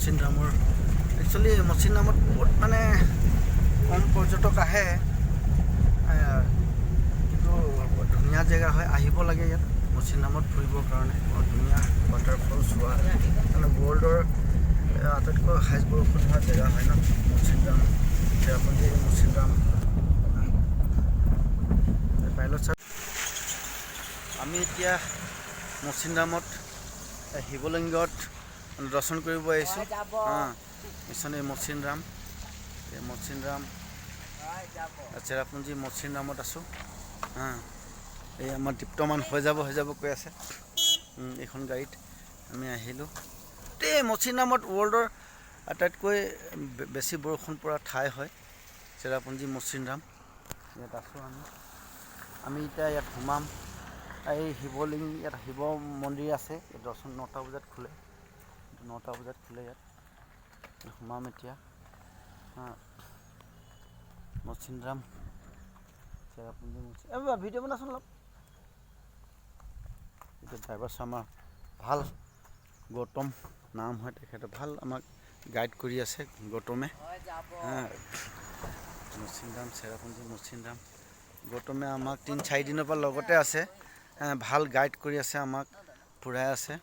মচিনৰামৰ actually মচিনৰামত বহুত মানে কম পৰ্যটক আহে, কিন্তু ধুনীয়া জেগা হয়, আহিব লাগে ইয়াত মচিনৰামত ফুৰিবৰ কাৰণে। বৰ ধুনীয়া ৱাটাৰফল চোৱা, মানে ৱৰ্ল্ডৰ আটাইতকৈ হাইষ্ট বৰষুণ হোৱা জেগা হয় ন মচিনৰাম, চেৰাপুঞ্জী মচিনৰাম। পাইলট ছাৰ, আমি এতিয়া মচিনৰামত শিৱলিংগত দৰ্শন কৰিব আহিছোঁ। মিছন মচিনৰাম, মচিনৰাম চেৰাপুঞ্জী মচিনৰামত আছোঁ। এই আমাৰ দীপ্তমান হৈ যাব কৈ আছে এইখন গাড়ীত আমি আহিলোঁ। এই মচিনৰামত ৱৰ্ল্ডৰ আটাইতকৈ বেছি বৰষুণ পৰা ঠাই হয় চেৰাপুঞ্জী মচিনৰাম। ইয়াত আছোঁ আমি এতিয়া ইয়াত সোমাম। এই শিৱলিংগ, ইয়াত শিৱ মন্দিৰ আছে। দৰ্শন 9টা বজাত খোলে, 9টা বজাত খোলে। ইয়াত সোমাম এতিয়া। মচিনৰাম চেৰাপুঞ্জী ভিডিঅ' বনাচোন অলপ। এতিয়া ড্ৰাইভাৰ আমাৰ ভাল, গৌতম নাম হয় তেখেতে, ভাল আমাক গাইড কৰি আছে গৌতমে। মচিনৰাম চেৰাপুঞ্জী মচিনৰাম, গৌতমে আমাক 3-4 দিনৰ পৰা লগতে আছে, ভাল গাইড কৰি আছে, আমাক ফুৰাই আছে।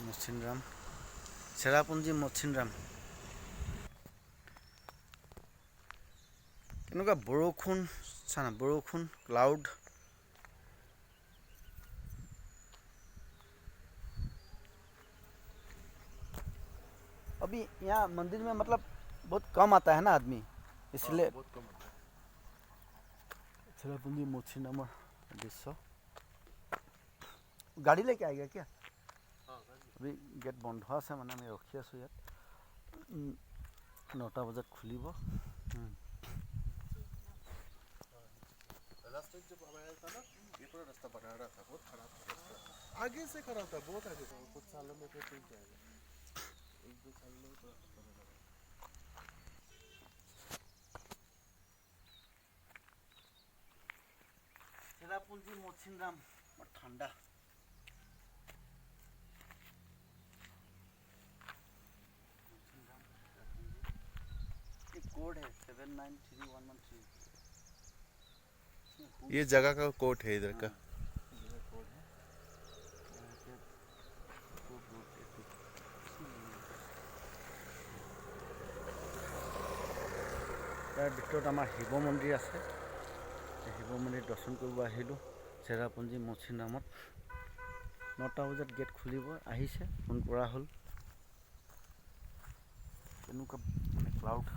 মচিনৰাম চেৰাপুঞ্জী মচিনৰাম। কেনেকুৱা বৰষুণ চানা, বৰষুণ ক্লাউড। अभी यहाँ मंदिर में मतलब बहुत कम आता है ना आदमी, इसलिए बहुत कम आता है। চেৰাপুঞ্জী মচিনৰামৰ দৃশ্য। গাড়ী লেকে আएगा क्या? अभी गेट বন্ধ আছে, মানে আমি ৰখি আছোঁ ইয়াত। 9টা বজাত খুলিব। रास्ते जब आया था ना, ये पूरा रास्ता बना रहा था, बहुत खराब था रास्ता, आगे से खराब था, बहुत आगे था। कुछ सालों में तो ठीक जाएगा, 1-2 साल में तो बनेगा। চেৰাপুঞ্জী মচিনৰাম বৰ ঠাণ্ডা। कोड है 793113। ये जगह का कोड है इधर का। তাৰ ভিতৰত আমাৰ শিৱ মন্দিৰ আছে। শিৱ মন্দিৰ দৰ্শন কৰিব আহিলোঁ চেৰাপুঞ্জী মচিনৰামত। 9টা বজাত গেট খুলিব, আহিছে, ফোন কৰা হ'ল। কেনেকুৱা মানে ক্লাউড।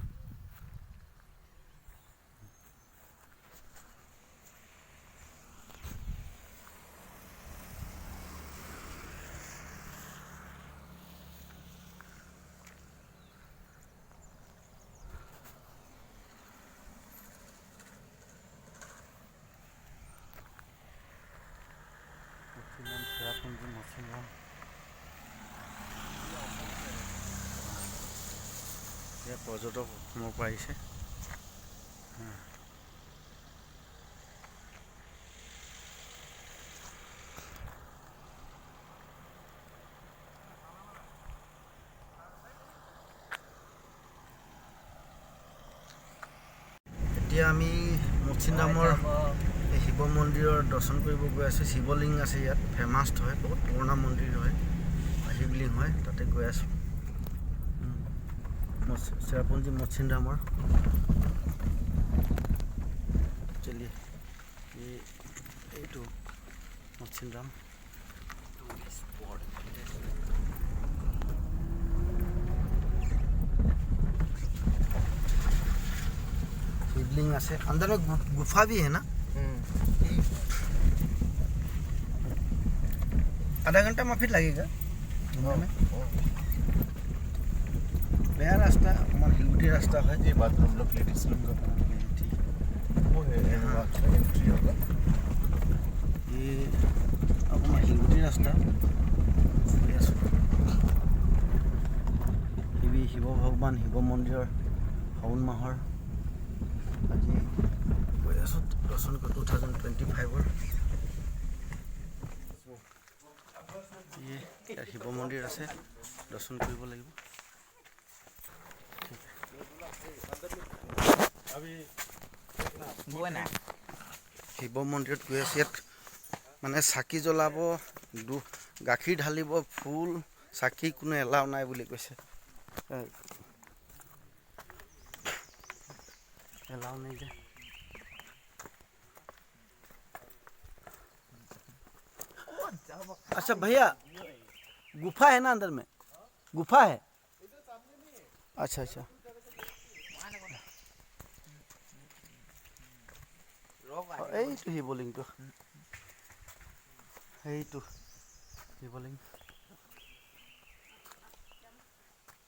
চেৰাপুঞ্জী মচিনৰাম। ইয়াত পৰ্যটক অসমৰ পৰা আহিছে। এতিয়া আমি মচিনৰামৰ এই শিৱ মন্দিৰৰ দৰ্শন কৰিব গৈ আছোঁ। শিৱলিংগ আছে ইয়াত, ফেমাছ হয়, বহুত পুৰণা মন্দিৰ হয়, শিৱলিংগ হয়, তাতে গৈ আছোঁ। চেৰাপুঞ্জী মচিনৰামৰ চলিয়ে এইটো মচিনৰাম। शिवलिंग है, अंदर में गुफा भी है ना। आधा घंटा में फिर लगेगा घूमने में। नया रास्ता, हमारा हिलुटी रास्ता है। ये बाथरूम लोग लेडीज लोग का ठीक वो है, यहाँ एंट्री होगा। ये अब हमारा हिलुटी रास्ता শিৱ ভগৱান শিৱ মন্দিৰৰ শাওণ মাহৰ আজি গৈ আছোঁ দৰ্শন কৰি 2025। ইয়াত শিৱ মন্দিৰ আছে, দৰ্শন কৰিব লাগিব। শিৱ মন্দিৰত গৈ আছে। ইয়াত মানে চাকি জ্বলাব, গাখীৰ ঢালিব, ফুল চাকি কোনো এলাও নাই বুলি কৈছে। एलाउ नहीं है। अच्छा भैया, गुफा है ना अंदर में? गुफा है? अच्छा अच्छा। এই তো শিৱলিংটো, এইটো শিৱলিং।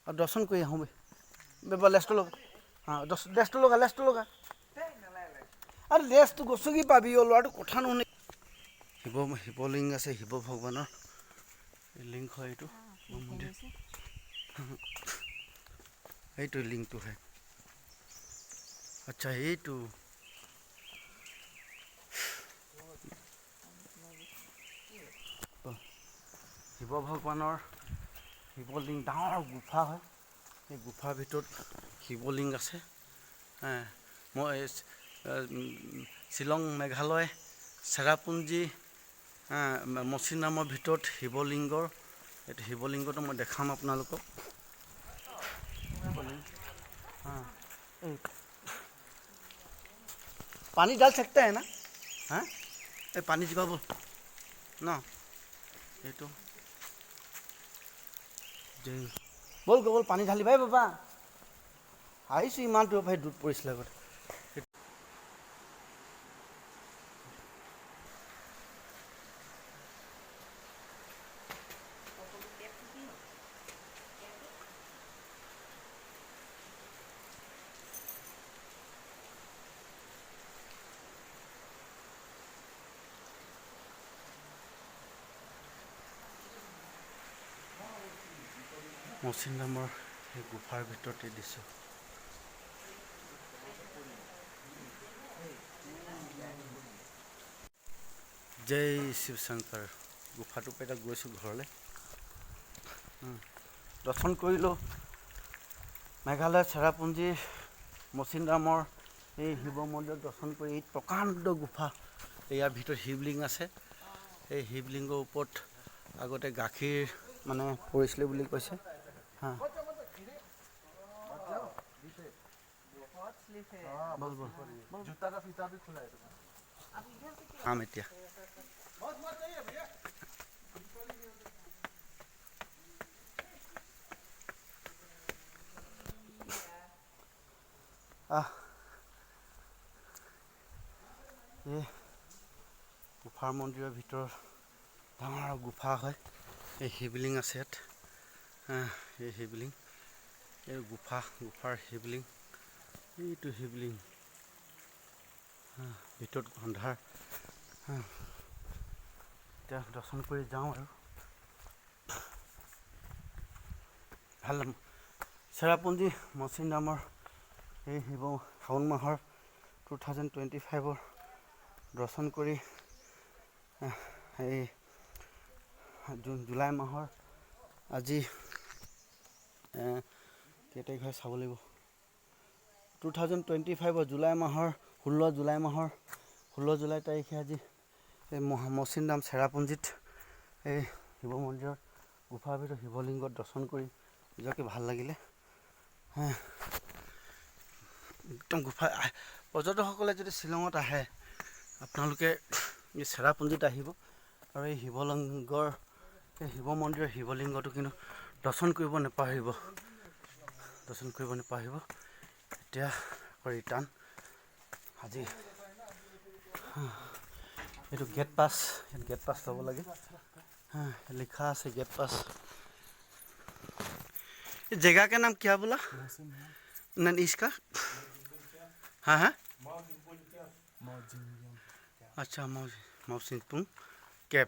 আৰু দৰ্শন কৰি আহোঁ বে লেষ্টটো লগা। हाँ लेस्ट लगा अरे लेस्ट गसुकी पाबी लड़ाटो कथा नुने शिवलिंग আছে শিৱ ভগৱানৰ লিংগ হয় এইটো মন্দিৰ। এইটো লিংগটো হয়। আচ্ছা এইটো শিৱ ভগৱানৰ শিৱলিংগ ডাঙৰ গুফা হয়। এই গুফাৰ ভিতৰত শিৱলিংগ আছে। মই শ্বিলং মেঘালয় চেৰাপুঞ্জী মচিনৰামৰ ভিতৰত শিৱলিংগৰ এইটো শিৱলিংগটো মই দেখাম আপোনালোকক। पानी डाल सकते हैं ना? हाँ ये पानी जी बोल ना ये तो जय बोल बोल पानी ढाली भाई बाबा आईसो इमानটো भाई दूध পৰিছিল আগত। মচিনৰামৰ এই গুফাৰ ভিতৰতে দিছোঁ। জয় শিৱ শংকৰ। গুফাটোৰ পৰা গৈছোঁ ঘৰলৈ। দৰ্শন কৰিলোঁ মেঘালয় চেৰাপুঞ্জী মচিনৰামৰ এই শিৱ মন্দিৰত দৰ্শন কৰি। এই প্ৰকাণ্ড গুফা, ইয়াৰ ভিতৰত শিৱলিংগ আছে। এই শিৱলিংগৰ ওপৰত আগতে গাখীৰ মানে পৰিছিলে বুলি কৈছে। हाँ बोल बोल जूता का फीता भी खुला है हाँ मिट्टिया ये गुफार मन्दिৰৰ ভিতৰত ডাঙৰ গুফা হয়। এই শিৱলিংগ আছে ইয়াত। এই শিৱলিংগ এই গুফাৰ শিৱলিংগ এইটো শিৱলিংগ ভিতৰত অন্ধাৰ। এতিয়া দৰ্শন কৰি যাওঁ আৰু ভাল চেৰাপুঞ্জী মচিনৰামৰ এই শিৱ শাওণ মাহৰ 2025 দৰ্শন কৰি এই জুলাই মাহৰ আজি কেই তাৰিখ হয় চাব লাগিব। 2025 জুলাই মাহৰ 16 জুলাই তাৰিখে আজি এই মচিনৰাম চেৰাপুঞ্জীত এই শিৱ মন্দিৰৰ গুফাৰ ভিতৰত শিৱলিংগত দৰ্শন কৰি নিজকে ভাল লাগিলে। একদম গুফা পৰ্যটকসকলে যদি শ্বিলঙত আহে আপোনালোকে এই চেৰাপুঞ্জীত আহিব আৰু এই শিৱলিংগৰ এই শিৱ মন্দিৰৰ শিৱলিংগটো কিন্তু দৰ্শন কৰিব নাপাহৰিব। এতিয়া ৰিটাৰ্ণ আজি এইটো গেট পাছ ল'ব লাগে। লিখা আছে गेट पास। इस जगह का नाम क्या बोला? नहीं इसका हाँ अच्छा मौसिनपुंग कैब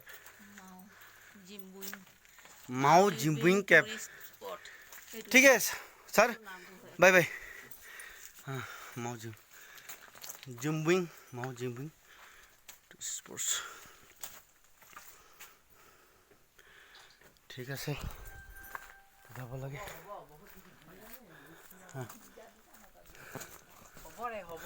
माओ जिम्बुइंग कैब। ठीक है सर बाय बाय। हाँ माओ जिम्बुइंग स्पोर्ट्स। ঠিক আছে যাব লাগে হ'ব